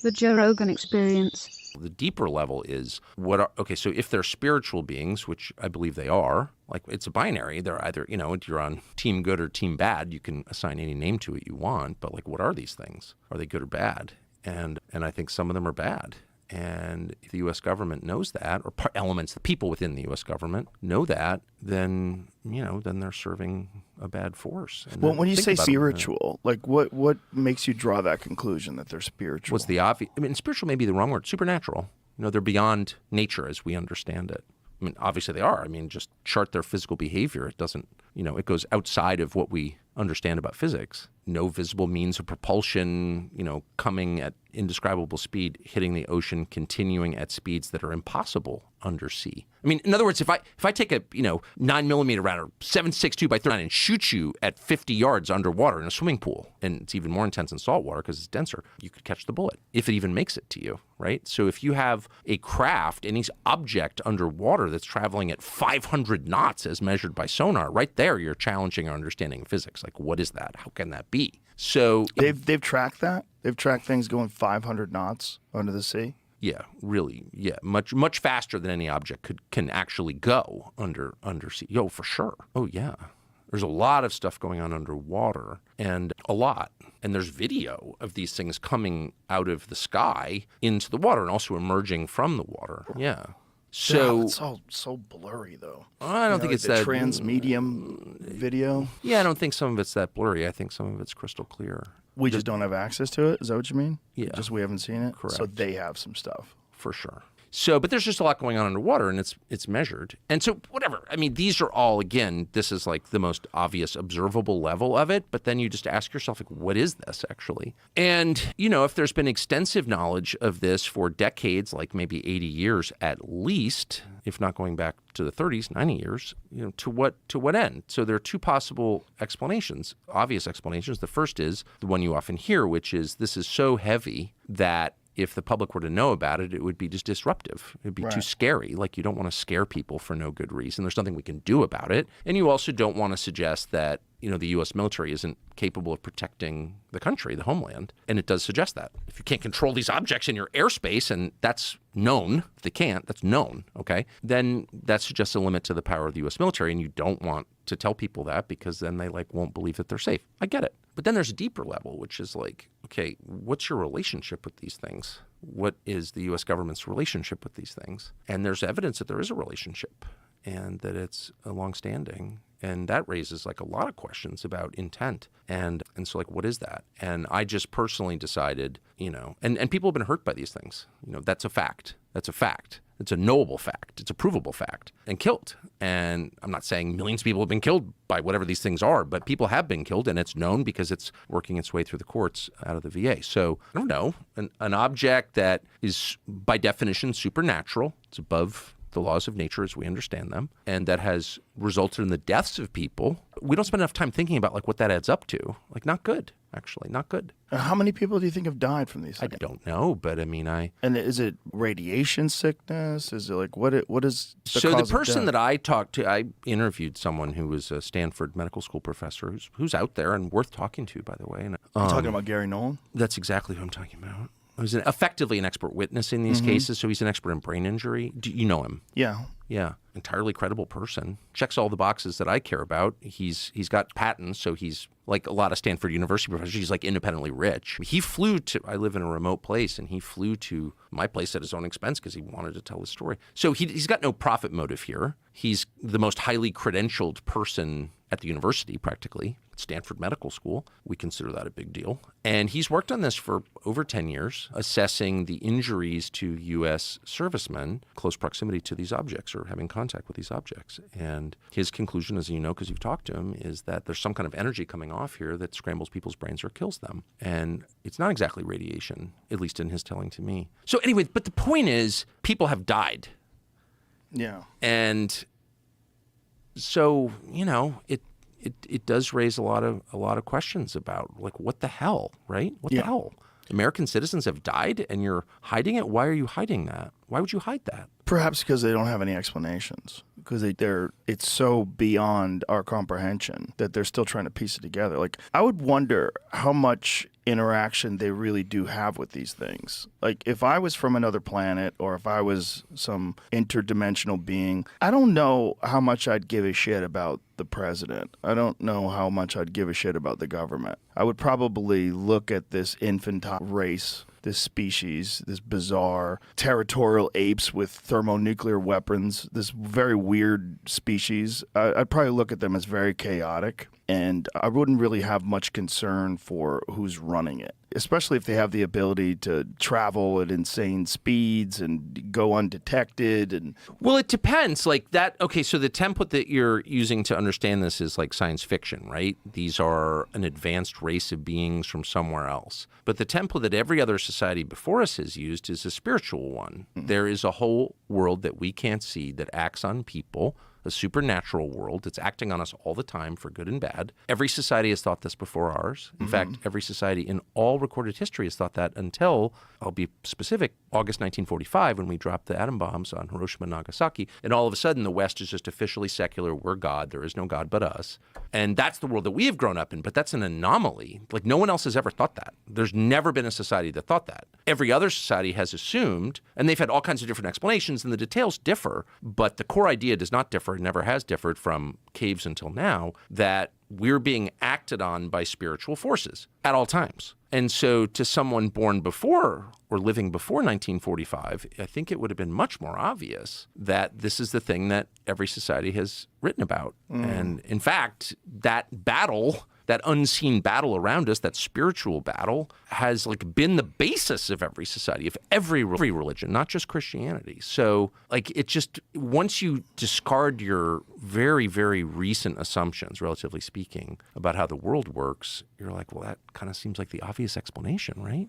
The Joe Rogan Experience. The deeper level is so if they're spiritual beings, which I believe they are, like it's a binary, they're either, you're on team good or team bad, you can assign any name to it you want, but like what are these things? Are they good or bad? And I think some of them are bad. And if the U.S. government knows that, or elements, the people within the U.S. government know that, then they're serving a bad force. And well, when you say spiritual, like what makes you draw that conclusion that they're spiritual? What's the obvious? I mean, spiritual may be the wrong word. Supernatural. They're beyond nature as we understand it. I mean, obviously they are. I mean, just chart their physical behavior. It doesn't, it goes outside of what we understand about physics. No visible means of propulsion, coming at indescribable speed, hitting the ocean, continuing at speeds that are impossible undersea. I mean, in other words, if I take a 9mm round or 7.62 by 39 and shoot you at 50 yards underwater in a swimming pool, and it's even more intense in salt water because it's denser, you could catch the bullet if it even makes it to you, right? So if you have a craft, any object underwater that's traveling at 500 knots as measured by sonar, right there you're challenging our understanding of physics. Like, what is that? How can that be? So they've tracked that. They've tracked things going 500 knots under the sea. Yeah, really. Yeah, much faster than any object can actually go undersea. For sure. Oh yeah. There's a lot of stuff going on underwater, and a lot. And there's video of these things coming out of the sky into the water and also emerging from the water. Yeah. So it's all so blurry, though. I don't think it's the that transmedium video. Yeah, I don't think some of it's that blurry. I think some of it's crystal clear. We just don't have access to it? Is that what you mean? Yeah. Just we haven't seen it? Correct. So they have some stuff. For sure. So, but there's just a lot going on underwater, and it's measured. And so whatever. I mean, these are all, again, this is like the most obvious observable level of it, but then you just ask yourself, like, what is this actually? And, if there's been extensive knowledge of this for decades, like maybe 80 years at least, if not going back to the 30s, 90 years, to what end? So there are two possible explanations, obvious explanations. The first is the one you often hear, which is this is so heavy that if the public were to know about it, it would be just disruptive. It would be too scary. Like, you don't want to scare people for no good reason. There's nothing we can do about it. And you also don't want to suggest that, the U.S. military isn't capable of protecting the country, the homeland. And it does suggest that. If you can't control these objects in your airspace, and that's known, if they can't, that's known, okay, then that suggests a limit to the power of the U.S. military, and you don't want to tell people that because then they won't believe that they're safe. I get it. But then there's a deeper level, which is like, okay, what's your relationship with these things? What is the U.S. government's relationship with these things? And there's evidence that there is a relationship and that it's a longstanding. And that raises like a lot of questions about intent. And so like, what is that? And I just personally decided, and people have been hurt by these things. That's a fact. That's a fact. It's a knowable fact. It's a provable fact. And killed. And I'm not saying millions of people have been killed by whatever these things are, but people have been killed, and it's known because it's working its way through the courts out of the VA. So I don't know, an object that is by definition supernatural, it's above the laws of nature as we understand them, and that has resulted in the deaths of people. We don't spend enough time thinking about like what that adds up to. Like, not good, actually, not good. How many people do you think have died from these things? I don't know, but I mean, And is it radiation sickness? Is it like, what is the So cause the person of death? that I talked to, I interviewed someone who was a Stanford medical school professor who's out there and worth talking to, by the way. And, You're talking about Gary Nolan? That's exactly who I'm talking about. He's effectively an expert witness in these cases, so he's an expert in brain injury. Do you know him? Yeah. Yeah, entirely credible person. Checks all the boxes that I care about. He's got patents, so he's like a lot of Stanford University professors. He's like independently rich. He flew to, I live in a remote place, and he flew to my place at his own expense because he wanted to tell his story. So he's got no profit motive here. He's the most highly credentialed person at the university, practically. Stanford Medical School. We consider that a big deal. And he's worked on this for over 10 years, assessing the injuries to U.S. servicemen, close proximity to these objects or having contact with these objects. And his conclusion, as you know, because you've talked to him, is that there's some kind of energy coming off here that scrambles people's brains or kills them. And it's not exactly radiation, at least in his telling to me. So anyway, but the point is, people have died. Yeah. And so, it does raise a lot of questions about like, what the hell, right? What the hell? American citizens have died and you're hiding it? Why are you hiding that? Why would you hide that? Perhaps because they don't have any explanations. Because it's so beyond our comprehension that they're still trying to piece it together. Like, I would wonder how much interaction they really do have with these things. Like if I was from another planet or if I was some interdimensional being, I don't know how much I'd give a shit about the president. I don't know how much I'd give a shit about the government. I would probably look at this infantile race, this species, this bizarre territorial apes with thermonuclear weapons, this very weird species. I'd probably look at them as very chaotic, and I wouldn't really have much concern for who's running it, especially if they have the ability to travel at insane speeds and go undetected. And well, it depends. Like that. Okay, so the template that you're using to understand this is like science fiction, right? These are an advanced race of beings from somewhere else. But the template that every other society before us has used is a spiritual one. Mm-hmm. There is a whole world that we can't see that acts on people, a supernatural world. It's acting on us all the time for good and bad. Every society has thought this before ours. In fact, every society in all recorded history has thought that until, I'll be specific, August 1945, when we dropped the atom bombs on Hiroshima and Nagasaki. And all of a sudden, the West is just officially secular. We're God. There is no God but us. And that's the world that we have grown up in. But that's an anomaly. Like no one else has ever thought that. There's never been a society that thought that. Every other society has assumed, and they've had all kinds of different explanations, and the details differ, but the core idea does not differ, never has differed from caves until now, that we're being acted on by spiritual forces at all times. And so to someone born before or living before 1945, I think it would have been much more obvious that this is the thing that every society has written about. And in fact, that battle, that unseen battle around us, that spiritual battle, has like been the basis of every society, of every religion, not just Christianity. So like it just, once you discard your very, very recent assumptions, relatively speaking, about how the world works, you're like, well, that kind of seems like the obvious explanation, right?